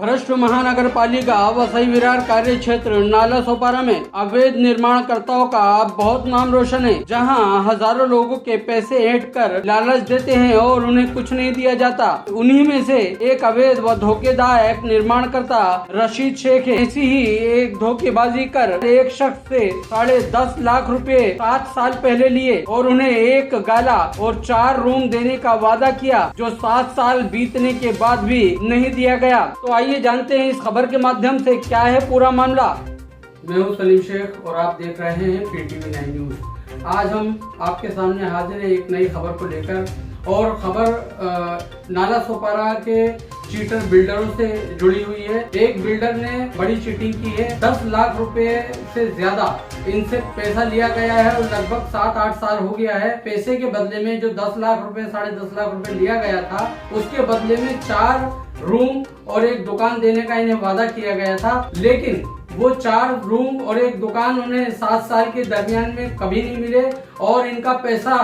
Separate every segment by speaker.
Speaker 1: भ्रष्ट महानगर पालिका वसई विरार कार्य क्षेत्र नाला सोपारा में अवैध निर्माणकर्ताओं का बहुत नाम रोशन है, जहां हजारों लोगों के पैसे ऐंठ कर लालच देते हैं और उन्हें कुछ नहीं दिया जाता। उन्हीं में से एक अवैध व धोखेदायक निर्माणकर्ता रशीद शेख है। ऐसी ही एक धोखेबाजी कर एक शख्स से 10.5 लाख रुपए 7 साल पहले लिए और उन्हें एक गाला और 4 रूम देने का वादा किया, जो 7 साल बीतने के बाद भी नहीं दिया गया। तो आइए जानते हैं इस खबर के माध्यम से क्या है पूरा मामला। मैं हूं सलीम शेख और आप देख रहे हैं PTV 9 न्यूज। आज हम आपके सामने हाजिर हैं एक नई खबर को लेकर, और खबर नाला सोपारा के चीटर बिल्डरों से जुड़ी हुई है। एक बिल्डर ने बड़ी चीटिंग की है, 10 लाख रुपए से ज्यादा इनसे पैसा लिया गया है और लगभग 7-8 साल हो गया है। पैसे के बदले में जो 10 लाख रुपए 10.5 लाख रुपए लिया गया था, उसके बदले में 4 रूम और एक दुकान देने का इन्हें वादा किया गया था, लेकिन वो 4 रूम और एक दुकान उन्हें 7 साल के दरमियान में कभी नहीं मिले। और इनका पैसा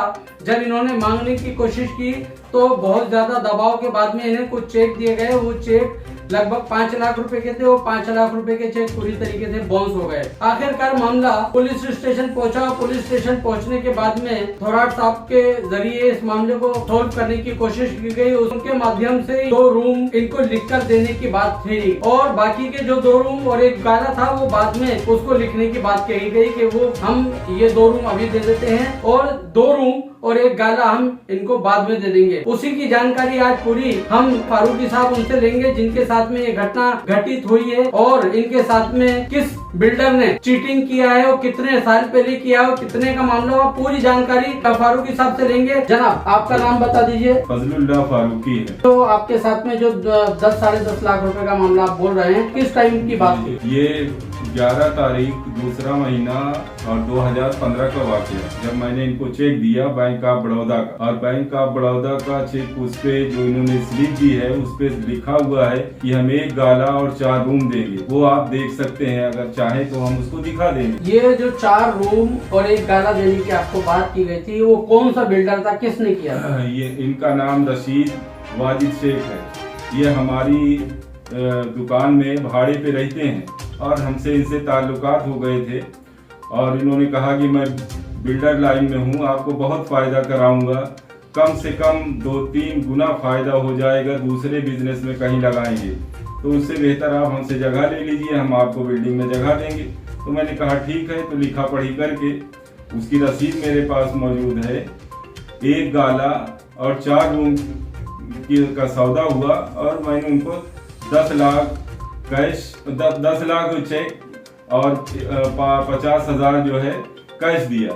Speaker 1: जब इन्होंने मांगने की कोशिश की तो बहुत ज्यादा दबाव के बाद में इन्हें कुछ चेक दिए गए। वो चेक लगभग 5 लाख रुपए के थे। वो 5 लाख रुपए के चेक पूरी तरीके से बाउंस हो गए। आखिरकार मामला पुलिस स्टेशन पहुंचा। पुलिस स्टेशन पहुंचने के बाद में थोराट साहब के जरिए इस मामले को सॉल्व करने की कोशिश की गई। उनके माध्यम से 2 रूम इनको लिखकर देने की बात थी और बाकी के जो 2 रूम और एक गाला था वो बाद में उसको लिखने की बात कही गई कि वो हम ये 2 रूम अभी दे देते हैं और 2 रूम और एक गाला हम इनको बाद में दे देंगे। उसी की जानकारी आज पूरी हम फारूकी साहब उनसे लेंगे, जिनके साथ में ये घटना घटित हुई है और इनके साथ में किस बिल्डर ने चीटिंग किया है और कितने साल पहले किया है और कितने का मामला हुआ, पूरी जानकारी फारूकी साहब से लेंगे। जनाब, आपका नाम बता दीजिए।
Speaker 2: फजलुल्लाह फारूकी है।
Speaker 1: तो आपके साथ में जो 10-10.5 लाख रुपए का मामला आप बोल रहे हैं, किस टाइम की बात है?
Speaker 2: ये 11 तारीख दूसरा महीना और 2015 का वाकया, जब मैंने इनको चेक दिया बैंक ऑफ बड़ौदा का, और बैंक ऑफ बड़ौदा का चेक उस पे जो इन्होंने स्लिप दी है उस पे लिखा हुआ है कि हम एक गाला और 4 रूम देंगे। वो आप देख सकते हैं, अगर चाहे तो हम उसको दिखा देंगे।
Speaker 1: ये जो 4 रूम और एक गाला देने की आपको बात की गई थी, वो कौन सा बिल्डर था, किसने किया था?
Speaker 2: ये इनका नाम रशीद वाजिद शेख है। ये हमारी दुकान में भाड़े पे रहते हैं और हमसे इनसे ताल्लुकात हो गए थे और इन्होंने कहा कि मैं बिल्डर लाइन में हूँ, आपको बहुत फ़ायदा कराऊंगा, कम से कम 2-3 गुना फ़ायदा हो जाएगा, दूसरे बिजनेस में कहीं लगाएंगे तो उससे बेहतर आप हमसे जगह ले लीजिए, हम आपको बिल्डिंग में जगह देंगे। तो मैंने कहा ठीक है। तो लिखा पढ़ी करके उसकी रसीद मेरे पास मौजूद है। एक गाला और 4 रूम का सौदा हुआ और मैंने उनको 10 लाख कैश, 10 लाख चेक और 50,000 जो है कैश दिया,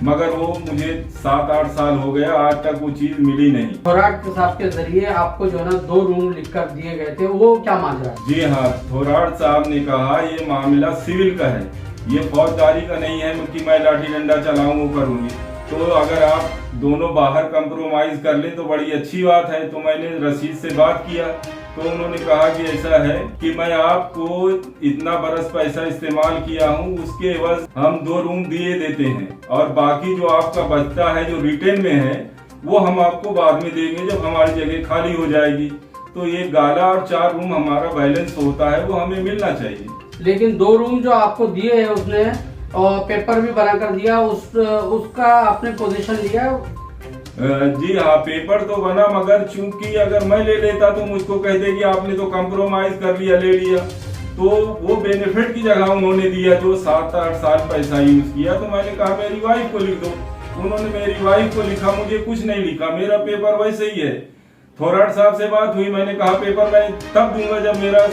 Speaker 2: मगर वो मुझे 7-8 साल हो गया, आज तक वो चीज मिली नहीं।
Speaker 1: थोराट साहब के जरिए आपको जो ना 2 रूम लिखकर दिए गए थे, वो क्या मामला है? जी
Speaker 2: हाँ, थोराट साहब ने कहा ये मामला सिविल का है, ये फौजदारी का नहीं है कि मैं लाठी डंडा चलाऊं वो करूंगी। तो अगर आप दोनों बाहर कंप्रोमाइज कर ले तो बड़ी अच्छी बात है। तो मैंने रशीद से बात किया तो उन्होंने कहा कि ऐसा है कि मैं आपको इतना बरस पैसा इस्तेमाल किया हूँ, उसके एवज हम 2 रूम दिए देते हैं और बाकी जो आपका बचता है जो रिटेन में है वो हम आपको बाद में देंगे जब हमारी जगह खाली हो जाएगी। तो ये गाला और 4 रूम हमारा बैलेंस होता है, वो हमें मिलना चाहिए।
Speaker 1: लेकिन 2 रूम जो आपको दिए है उसने और पेपर भी बना कर दिया, उसका आपने पोजीशन लिया?
Speaker 2: जी हाँ, पेपर तो बना, मगर चूंकि अगर मैं ले लेता तो मुझको कहते कि आपने तो कंप्रोमाइज कर लिया, ले लिया। तो वो बेनिफिट की जगह उन्होंने दिया जो 7-8 साल पैसा यूज किया। तो मैंने कहा मेरी वाइफ को लिख दो, उन्होंने मेरी वाइफ को लिखा, मुझे कुछ नहीं लिखा, मेरा पेपर वैसे ही है। थोराट साहब से बात हुई, मैंने कहा पेपर मैं तब दूंगा जब मेरा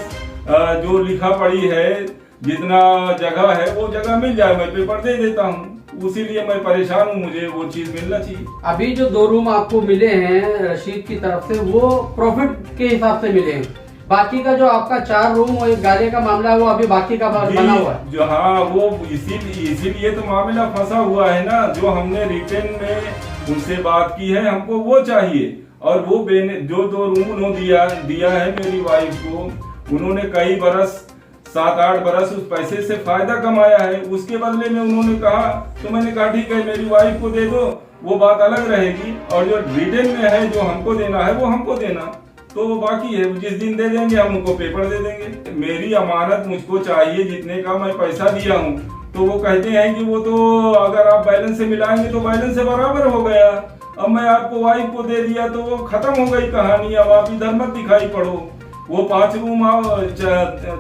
Speaker 2: जो लिखा पड़ी है, जितना जगह है वो जगह मिल जाए, मैं पेपर दे देता हूँ। उसीलिए मैं परेशान हूँ, मुझे वो चीज मिलना चाहिए।
Speaker 1: अभी जो 2 रूम आपको मिले हैं रशीद की तरफ से, वो प्रॉफिट के हिसाब से मिले हैं। बाकी का जो आपका 4 रूम और एक गाले का मामला है वो अभी बाकी का बना हुआ है।
Speaker 2: जो हाँ, वो इसीलिए तो मामला फंसा हुआ है ना। जो हमने रिटर्न में उनसे बात की है, हमको वो चाहिए। और वो जो 2 रूम उन्होंने दिया है मेरी वाइफ को, उन्होंने कई बरस 7-8 बरस उस पैसे से फायदा कमाया है, उसके बदले में उन्होंने कहा, तो मैंने कहा ठीक है मेरी वाइफ को दे दो, वो बात अलग रहेगी, और जो रिटेन में है जो हमको देना है वो हमको देना, तो वो बाकी है, जिस दिन दे देंगे हम उनको पेपर दे देंगे। मेरी अमानत मुझको चाहिए, जितने का मैं पैसा दिया हूँ, तो वो कहते हैं कि वो तो अगर आप बैलेंस से मिलाएंगे तो बैलेंस से बराबर हो गया, अब मैं आपको वाइफ को दे दिया तो वो खत्म हो गई कहानी, अब आप इधर मत दिखाई पड़ो, वो 5 रूम आओ,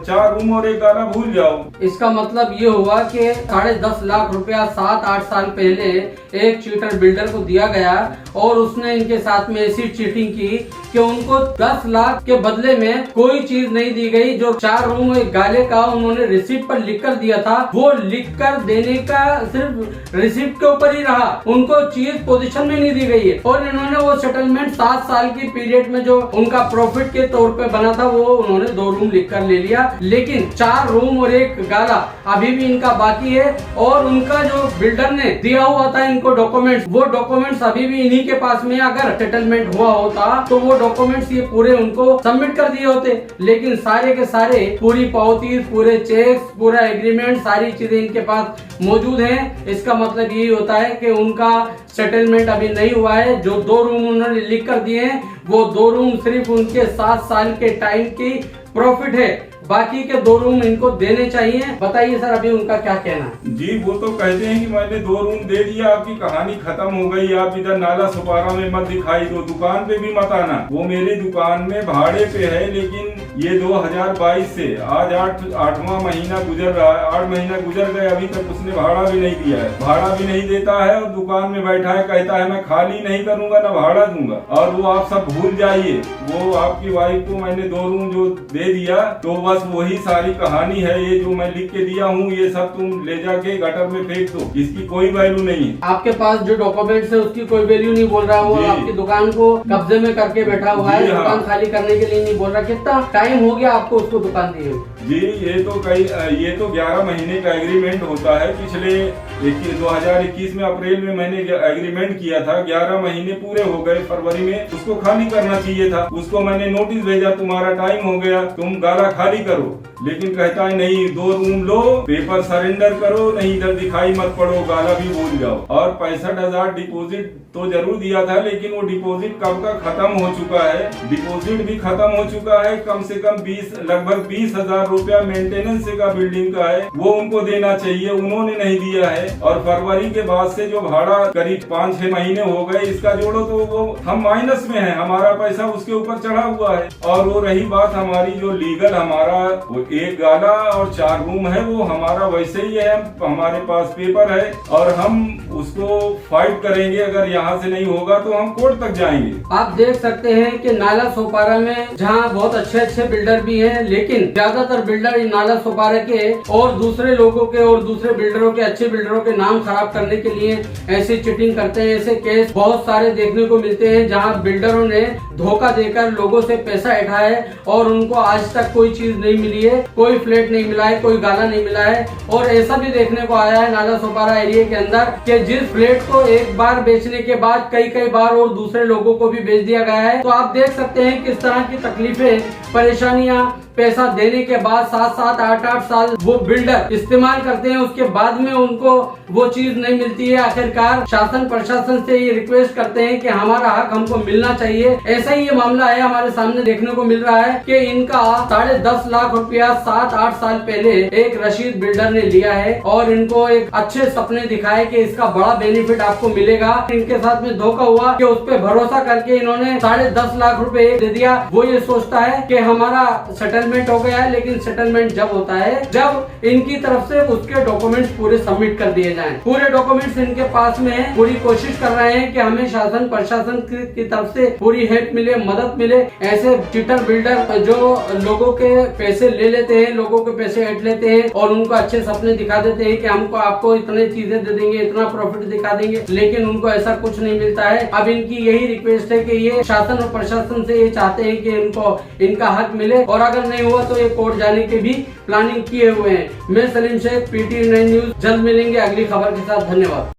Speaker 2: 4 रूम और 1 गाला भूल जाओ।
Speaker 1: इसका मतलब ये हुआ कि 10.5 लाख रुपया 7-8 साल पहले एक चीटर बिल्डर को दिया गया और उसने इनके साथ में ऐसी चीटिंग की कि उनको 10 लाख के बदले में कोई चीज नहीं दी गई। जो 4 रूम 1 गाले का उन्होंने रिसिप्ट पर लिख कर दिया था, वो लिख कर देने का सिर्फ रिसिप्ट के ऊपर ही रहा, उनको चीज पोजीशन में नहीं दी गई है। और इन्होंने वो सेटलमेंट 7 साल की पीरियड में जो उनका प्रॉफिट के तौर पे बना था वो उन्होंने 2 रूम लिख कर ले लिया, लेकिन 4 रूम और 1 गाला अभी भी इनका बाकी है। और उनका जो बिल्डर ने दिया हुआ था इनको डॉक्यूमेंट्स, वो डॉक्यूमेंट्स अभी भी इन्हीं के पास में, अगर सेटलमेंट हुआ होता तो वो डॉक्यूमेंट्स ये पूरे उनको सबमिट कर दिए होते, लेकिन सारे के सारे पूरी पावती, पूरे चेक्स, पूरा एग्रीमेंट, सारी चीजें इनके पास मौजूद हैं। इसका मतलब यही होता है कि उनका सेटलमेंट अभी नहीं हुआ है। जो 2 रूम उन्होंने लिख कर दिए हैं वो 2 रूम सिर्फ उनके 7 साल के टाइम की प्रॉफिट है, बाकी के 2 रूम इनको देने चाहिए। बताइए सर अभी उनका क्या कहना है?
Speaker 2: जी वो तो कहते हैं कि मैंने 2 रूम दे दिया, आपकी कहानी खत्म हो गई, आप इधर नाला सुपारा में मत दिखाई दो, दुकान पे भी मत आना। वो मेरी दुकान में भाड़े पे है, लेकिन ये 2022 से आज 8वां महीना गुजर रहा है, 8 महीना गुजर गए, अभी तक उसने भाड़ा भी नहीं दिया है, भाड़ा भी नहीं देता है और दुकान में बैठा है, कहता है मैं खाली नहीं करूंगा ना भाड़ा दूंगा। और वो आप सब भूल जाइए, वो आपकी वाइफ को मैंने 2 रूम जो दे दिया तो बस वही सारी कहानी है। ये जो मैं लिख के दिया हूँ ये सब तुम ले जाके गटर में फेंक दो, इसकी कोई वैल्यू नहीं है।
Speaker 1: आपके पास जो डॉक्यूमेंट्स है उसकी कोई वैल्यू नहीं बोल रहा, वो आपकी दुकान को कब्जे में करके बैठा हुआ है, दुकान खाली करने के लिए नहीं बोल रहा। कितना टाइम हो गया आपको उसको दुकान दी हुई?
Speaker 2: जी ये तो 11 महीने का एग्रीमेंट होता है। पिछले 2021 में अप्रैल में मैंने एग्रीमेंट किया था, 11 महीने पूरे हो गए, फरवरी में उसको खाली करना चाहिए था। उसको मैंने नोटिस भेजा, तुम्हारा टाइम हो गया, तुम गाला खाली करो, लेकिन कहता है नहीं 2 रूम लो, पेपर सरेंडर करो, नहीं इधर दिखाई मत पड़ो, गाला भी भूल जाओ। और 65,000 डिपॉजिट तो जरूर दिया था, लेकिन वो डिपॉजिट कब का खत्म हो चुका है, डिपॉजिट भी खत्म हो चुका है। कम से कम लगभग 20,000 रुपया मेंटेनेंस का बिल्डिंग का है, वो उनको देना चाहिए, उन्होंने नहीं दिया है। और फरवरी के बाद से जो भाड़ा करीब 5-6 महीने हो गए, इसका जोड़ो तो वो हम माइनस में है, हमारा पैसा उसके ऊपर चढ़ा हुआ है। और वो रही बात हमारी जो लीगल, हमारा वो 1 गाला और 4 रूम है, वो हमारा वैसे ही है, हमारे पास पेपर है और हम उसको फाइट करेंगे। अगर यहाँ से नहीं होगा तो हम कोर्ट तक जाएंगे।
Speaker 1: आप देख सकते हैं कि नाला सोपारा में जहाँ बहुत अच्छे बिल्डर भी हैं, लेकिन ज्यादातर बिल्डर इन नाला सोपारा के और दूसरे लोगों के और दूसरे बिल्डरों के, अच्छे बिल्डरों के नाम खराब करने के लिए ऐसी चिटिंग करते हैं। ऐसे केस बहुत सारे देखने को मिलते हैं जहाँ बिल्डरों ने धोखा देकर लोगों से पैसा उठाया है और उनको आज तक कोई चीज नहीं मिली है, कोई फ्लैट नहीं मिला है, कोई गाला नहीं मिला है। और ऐसा भी देखने को आया है नाला सोपारा एरिया के अंदर कि जिस फ्लैट को एक बार बेचने के बाद कई बार और दूसरे लोगों को भी बेच दिया गया है। तो आप देख सकते हैं किस तरह की तकलीफें, परेशानियां पैसा देने के बाद 7-7, 8-8 साल वो बिल्डर इस्तेमाल करते हैं, उसके बाद में उनको वो चीज नहीं मिलती है। आखिरकार शासन प्रशासन से ये रिक्वेस्ट करते हैं कि हमारा हक हमको मिलना चाहिए। ऐसा ही ये मामला है, हमारे सामने देखने को मिल रहा है कि इनका 10.5 लाख रुपया 7-8 साल पहले एक रशीद बिल्डर ने लिया है और इनको एक अच्छे सपने दिखाए कि इसका बड़ा बेनिफिट आपको मिलेगा। इनके साथ में धोखा हुआ कि उस पर भरोसा करके इन्होंने 10.5 लाख रुपए दे दिया। वो ये सोचता है कि हमारा सेटलमेंट हो गया है, लेकिन सेटलमेंट जब होता है जब इनकी तरफ से उसके डॉक्यूमेंट्स पूरे सबमिट कर दिए जाएं। पूरे डॉक्यूमेंट्स इनके पास में है, पूरी कोशिश कर रहे हैं कि हमें शासन प्रशासन की तरफ से पूरी हेल्प मिले, मदद मिले। ऐसे चीटर बिल्डर जो लोगों के पैसे ले लेते हैं, लोगों के पैसे हट लेते हैं और उनको अच्छे सपने दिखा देते हैं कि हमको आपको इतने चीजें दे देंगे, इतना प्रॉफिट दिखा देंगे, लेकिन उनको ऐसा कुछ नहीं मिलता है। अब इनकी यही रिक्वेस्ट है कि ये शासन और प्रशासन से ये चाहते हैं कि इनको इनका हक मिले, और अगर नहीं हुआ तो ये कोर्ट जाने की भी प्लानिंग किए हुए हैं। मैं सलीम शेख, PTV 9 न्यूज, जल्द मिलेंगे अगली खबर के साथ। धन्यवाद।